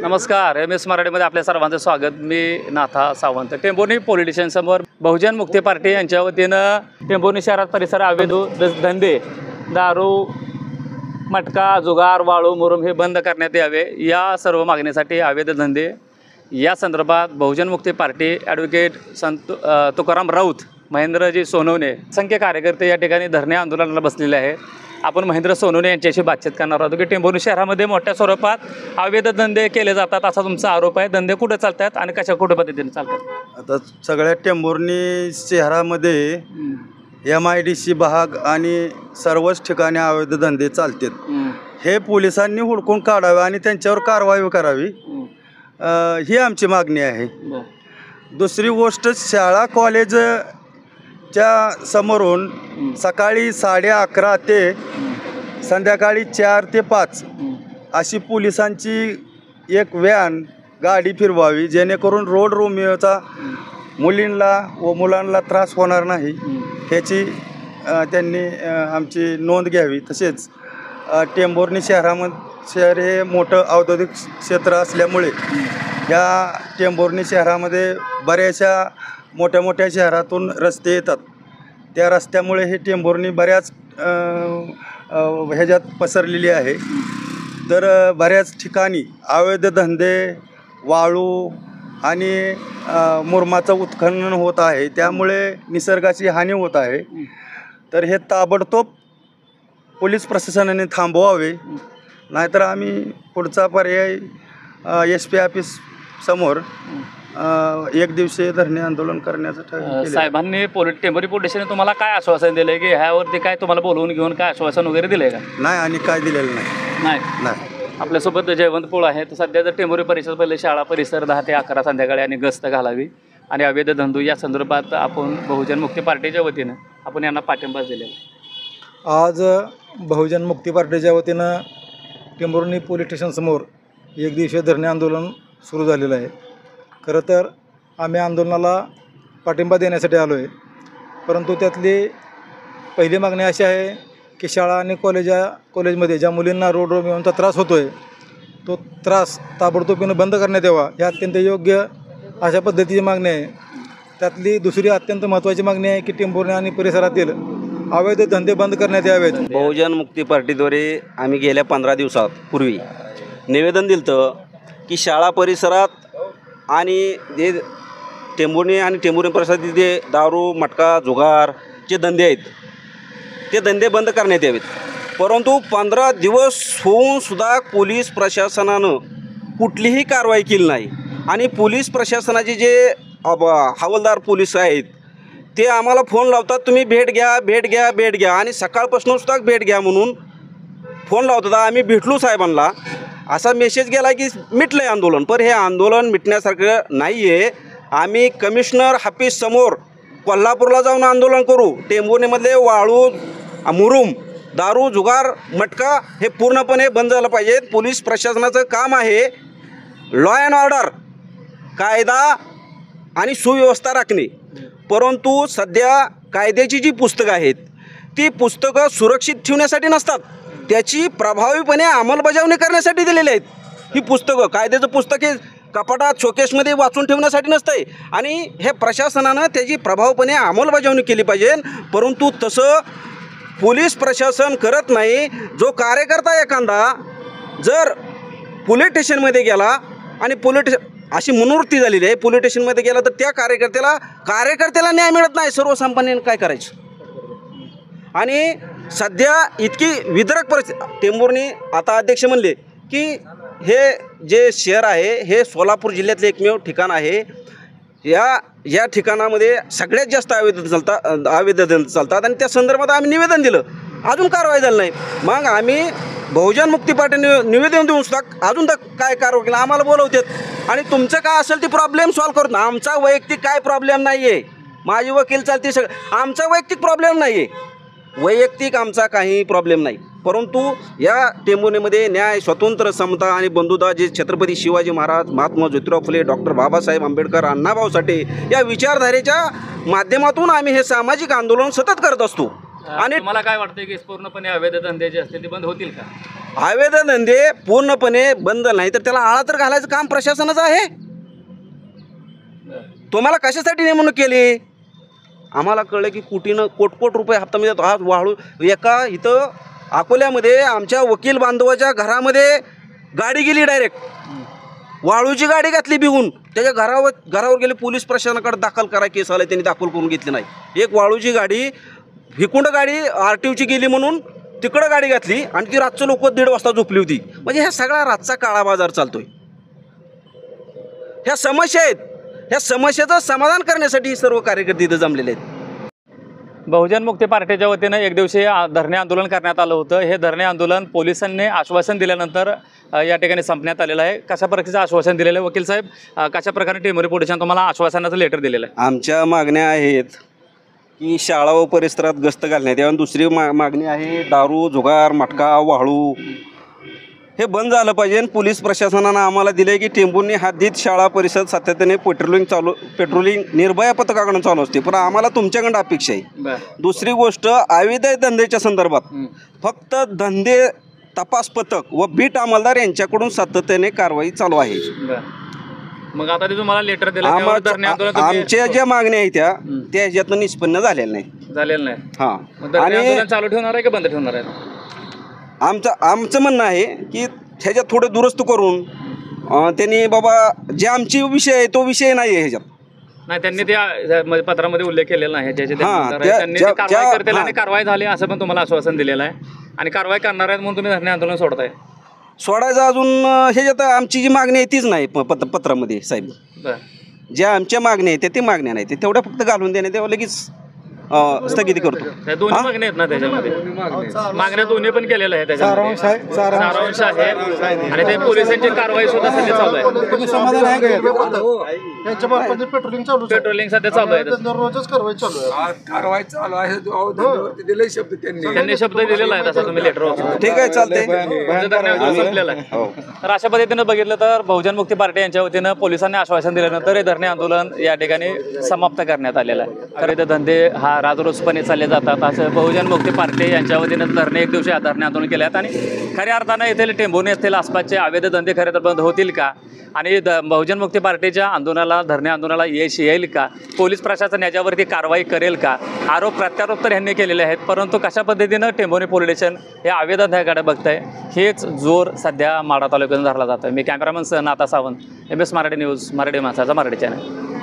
नमस्कार, MS मराठीमध्ये आपल्या सर्वांचं स्वागत. मी नाथा सावंत. टेंभुर्णी पोलीस स्टेशनसमोर बहुजन मुक्ती पार्टी यांच्या वतीनं टेंभुर्णी शहरात परिसर अवैध धंदे, दारू, मटका, जुगार, वाळू, मुरुम हे बंद करण्यात यावे. या सर्व मागणीसाठी अवैध धंदे या संदर्भात बहुजन मुक्ती पार्टी ॲडव्होकेट तुकाराम राऊत, महेंद्रजी सोनवणे असंख्य कार्यकर्ते या ठिकाणी धरणे आंदोलनाला बसलेले आहेत. आपण महेंद्र सोनवणे यांच्याशी बातचीत करणार आहोत की टेंभुर्णी शहरामध्ये मोठ्या स्वरूपात अवैध धंदे केले जातात असा तुमचा आरोप आहे. धंदे कुठे चालतात आणि कशा कुठे पद्धतीने चालतात? आता सगळ्या टेंभुर्णी शहरामध्ये MIDC भाग आणि सर्वच ठिकाणी अवैध धंदे चालतात. हे पोलिसांनी हुडकून काढावे आणि त्यांच्यावर कारवाई करावी, ही आमची मागणी आहे. दुसरी गोष्ट, शाळा कॉलेजच्या समोरून सकाळी 11:30 ते संध्याकाळी 4 ते 5 अशी पोलिसांची एक व्हॅन गाडी फिरवावी, जेणेकरून रोड रोमिओचा मुलींना व मुलांना त्रास होणार नाही ह्याची त्यांनी आमची नोंद घ्यावी. तसेच टेंभुर्णी शहर हे मोठं औद्योगिक क्षेत्र असल्यामुळे या टेंभुर्णी शहरामध्ये बऱ्याचशा मोठ्या मोठ्या शहरातून रस्ते येतात. त्या रस्त्यामुळे हे टेंभुर्णी बऱ्याच ह्याच्यात पसरलेली आहे. तर बऱ्याच ठिकाणी अवैध धंदे, वाळू आणि मुरमाचं उत्खनन होत आहे, त्यामुळे निसर्गाची हानी होत आहे. तर हे ताबडतोब पोलीस प्रशासनाने थांबवावे, नाहीतर आम्ही पुढचा पर्याय SP ऑफिस समोर एक दिवसीय धरणे आंदोलन करण्याचं ठरवलं. साहेबांनी टेंभुर्णी पोलीस स्टेशन तुम्हाला काय आश्वासन दिलं की ह्यावरती काय तुम्हाला बोलवून घेऊन काय आश्वासन वगैरे दिलं का? नाही, आणि काय दिलेलं नाही. आपल्यासोबत जयवंत पोळ आहे. तर सध्या जर टेंभुर्णी परिसर पहिले शाळा परिसर 10 ते 11 संध्याकाळी आणि गस्त घालावी आणि अवैध धंदू या संदर्भात आपण बहुजन मुक्ती पार्टीच्या वतीनं आपण यांना पाठिंबा दिलेला. आज बहुजन मुक्ती पार्टीच्या वतीनं टेंभुर्णी पोलीस स्टेशनसमोर एक दिवसीय धरणे आंदोलन सुरू झालेलं आहे. खरं तर आम्ही आंदोलनाला पाठिंबा देण्यासाठी आलो आहे, परंतु त्यातली पहिली मागणी अशी आहे की शाळा आणि कॉलेजमध्ये ज्या मुलींना रोड रोमिओचा त्रास होतो आहे, तो त्रास ताबडतोबीनं बंद करण्यात यावा. ही अत्यंत योग्य अशा पद्धतीची मागणी आहे. त्यातली दुसरी अत्यंत महत्त्वाची मागणी आहे की टेंभुर्णी आणि परिसरातील अवैध धंदे बंद करण्यात यावेत. बहुजन मुक्ती पार्टीद्वारे आम्ही गेल्या 15 दिवसापूर्वी निवेदन दिलं की शाळा परिसरात आणि जे टेंभुर्णी आणि टेंभुर्णी परिसरातील जे दारू, मटका, जुगार जे धंदे आहेत ते धंदे बंद करण्यात यावेत. परंतु 15 दिवस होऊनसुद्धा पोलीस प्रशासनानं कुठलीही कारवाई केली नाही. आणि पोलीस प्रशासनाचे जे हवालदार पोलीस आहेत ते आम्हाला फोन लावतात, तुम्ही भेट घ्या आणि सकाळपासून सुद्धा भेट घ्या म्हणून फोन लावतात. आम्ही भेटलो साहेबांना, असा मेसेज गेला की मिटलं आहे आंदोलन. पण हे आंदोलन मिटण्यासारखं नाही आहे. आम्ही कमिशनर ऑफिस समोर कोल्हापूरला जाऊन आंदोलन करू. टेंभुर्णीमधले वाळू, मुरुम, दारू, जुगार, मटका हे पूर्णपणे बंद झालं पाहिजे. पोलीस प्रशासनाचं काम आहे लॉ अँड ऑर्डर, कायदा आणि सुव्यवस्था राखणे. परंतु सध्या कायद्याची जी पुस्तकं आहेत ती पुस्तकं सुरक्षित ठेवण्यासाठी नसतात, त्याची प्रभावीपणे अंमलबजावणी करण्यासाठी दिलेली आहेत. ही पुस्तकं, कायद्याचं पुस्तक हे कपाटात शोकेसमध्ये वाचून ठेवण्यासाठी नसतं आहे. आणि हे प्रशासनानं त्याची प्रभावीपणे अंमलबजावणी केली पाहिजे. परंतु तसं पोलीस प्रशासन करत नाही. जो कार्यकर्ता एखादा जर पोलीस स्टेशनमध्ये गेला आणि अशी मनोवृत्ती झालेली आहे, पोलीस स्टेशनमध्ये गेला तर त्या कार्यकर्त्याला न्याय मिळत नाही. सर्वसामान्यांनी काय करायचं? आणि सध्या इतकी विदारक परिस्थिती टेंभुर्णी, आता अध्यक्ष म्हणले की हे जे शहर आहे हे सोलापूर जिल्ह्यातले एकमेव ठिकाण आहे. या ठिकाणामध्ये सगळ्यात जास्त अवैध धंदे चालतात आणि त्या संदर्भात आम्ही निवेदन दिलं, अजून कारवाई झाली नाही. मग आम्ही बहुजन मुक्ती पार्टीने निवेदन देऊन सुद्धा अजून तर काय कारवाई केलं? आम्हाला बोलवतात आणि तुमचं काय असेल ते प्रॉब्लेम सॉल्व्ह करतो. आमचा वैयक्तिक काय प्रॉब्लेम नाही आहे, माझी वकील चालते सगळं, आमचा वैयक्तिक प्रॉब्लेम नाही आहे, वैयक्तिक आमचा काही प्रॉब्लेम नाही. परंतु या टेंभुर्णीमध्ये न्याय, स्वतंत्र, समता आणि बंधुता जे छत्रपती शिवाजी महाराज, महात्मा ज्योतिराव फुले, डॉक्टर बाबासाहेब आंबेडकर, अण्णाभाऊ साठे या विचारधारेच्या माध्यमातून आम्ही हे सामाजिक आंदोलन सतत करत असतो. आणि मला काय वाटतं की पूर्णपणे अवैध धंदे जे असतील ते बंद होतील का? अवैध धंदे पूर्णपणे बंद नाही तर त्याला आळा तर घालायचं काम प्रशासनाचं आहे. तुम्हाला कशासाठी नेमणूक केली? आम्हाला कळलं की कोटीनं कोट रुपये हप्ता मिळतो. हा वाळू एका इथं अकोल्यामध्ये आमच्या वकील बांधवाच्या घरामध्ये गाडी गेली, डायरेक्ट वाळूची गाडी घातली बिगून त्याच्या घरावर गेले. पोलीस प्रशासनाकडे दाखल करा केस आला, त्यांनी दाखल करून घेतली नाही. एक वाळूची गाडी हिकुंड गाडी RTOची गेली म्हणून तिकडं गाडी घातली आणि ती रातचं लोक 1:30 वाजता झोपली होती. म्हणजे ह्या सगळा रातचा काळा बाजार चालतोय. ह्या समस्या आहेत, ह्या समस्याचं समाधान करण्यासाठी ही सर्व कार्यकर्ते इथं जमलेले आहेत. बहुजन मुक्ती पार्टीच्या वतीनं एक दिवसीय धरणे आंदोलन करण्यात आलं होतं. हे धरणे आंदोलन पोलिसांनी आश्वासन दिल्यानंतर या ठिकाणी संपण्यात आलेलं आहे. कशा प्रकारचं आश्वासन दिलेलं आहे वकील साहेब? कशा प्रकारे टेंभोर्णी पोलिसांनी तुम्हाला आश्वासनाचं लेटर दिलेलं आहे? आमच्या मागण्या आहेत की शाळा व परिसरात गस्त घालण्यात यावं. दुसरी मागणी आहे दारू, जुगार, मटका, वाळू हे बंद झालं पाहिजे. पोलीस प्रशासनानं आम्हाला दिले की टेंभुर्णी हद्दीत शाळा परिसर सातत्याने पेट्रोलिंग निर्भया पथकाकडून चालू असते, पण आम्हाला तुमच्याकडं अपेक्षा आहे. दुसरी गोष्ट, अवैध धंद्याच्या संदर्भात फक्त धंदे तपास पथक व बीट अंमलदार यांच्याकडून सातत्याने कारवाई चालू आहे. मग आता ते तुम्हाला लेटर दिलं, आमच्या ज्या मागण्या आहेत त्या ह्याच्यातनं निष्पन्न झालेल्या नाही, झालेलं नाही. हां, आणि चालू ठेवणार आहे की बंद ठेवणार आहे? आमचं म्हणणं आहे की ह्याच्यात थोडं दुरुस्त करून त्यांनी बाबा जे आमचे विषय आहे तो विषय नाही आहे ह्याच्यात. नाही, त्यांनी त्या पत्रामध्ये उल्लेख केलेला नाही. त्यांनी कारवाई करतील आणि कारवाई झाली असं पण तुम्हाला आश्वासन दिलेलं आहे आणि कारवाई करणार आहेत म्हणून तुम्ही धरणे आंदोलन सोडताय? सोडायचं अजून ह्याच्यात आमची जी मागणी आहे तीच नाही पत्रामध्ये साहेब. ज्या आमच्या मागण्या आहेत त्या मागण्या नाही, ते तेवढ्या फक्त घालून देणे तेव्हा लगेच स्थगिती करतो. दोन्ही मागण्या आहेत ना त्याच्यामध्ये? मागण्या दोन्ही पण केलेल्या आहेत त्याच्यामध्ये, सारांश आहे आणि ते पोलिसांची कारवाई सुद्धा सध्या चालू आहे. पेट्रोलिंग सध्या चालू आहे, रोजच कारवाई चालू आहे. त्यांनी शब्द दिलेला आहे तसा तुम्ही लेटर. ठीक आहे, चालतंय. संपलेला आहे. तर अशा पद्धतीनं बघितलं तर बहुजन मुक्ती पार्टी यांच्या वतीनं पोलिसांनी आश्वासन दिल्यानंतर हे धरणे आंदोलन या ठिकाणी समाप्त करण्यात आलेलं आहे. तर इथे धंदे हा राजरोसपणे चालले जातात असं बहुजन मुक्ती पार्टी यांच्या वतीनं धरणे एक दिवशी धरणे आंदोलन केले आहेत. आणि खऱ्या अर्थानं येथील टेंभुर्णी येथील आसपासचे अवैध धंदे खरे तर बंद होतील का आणि बहुजन मुक्ती पार्टीच्या धरणे आंदोलनाला यश येईल का? पोलीस प्रशासन याच्यावरती कारवाई करेल का? आरोप प्रत्यारोप तर यांनी केलेले आहेत, परंतु कशा पद्धतीनं टेंभुर्णी पोलीस स्टेशन हे अवैध धंद्याकडे बघतंय हेच जोर सध्या माढा तालुक्यातून धरला जातं. मी कॅमेरामन नाथा सावंत, MS मराठी न्यूज, मराठी माणसाचा मराठी चॅनल.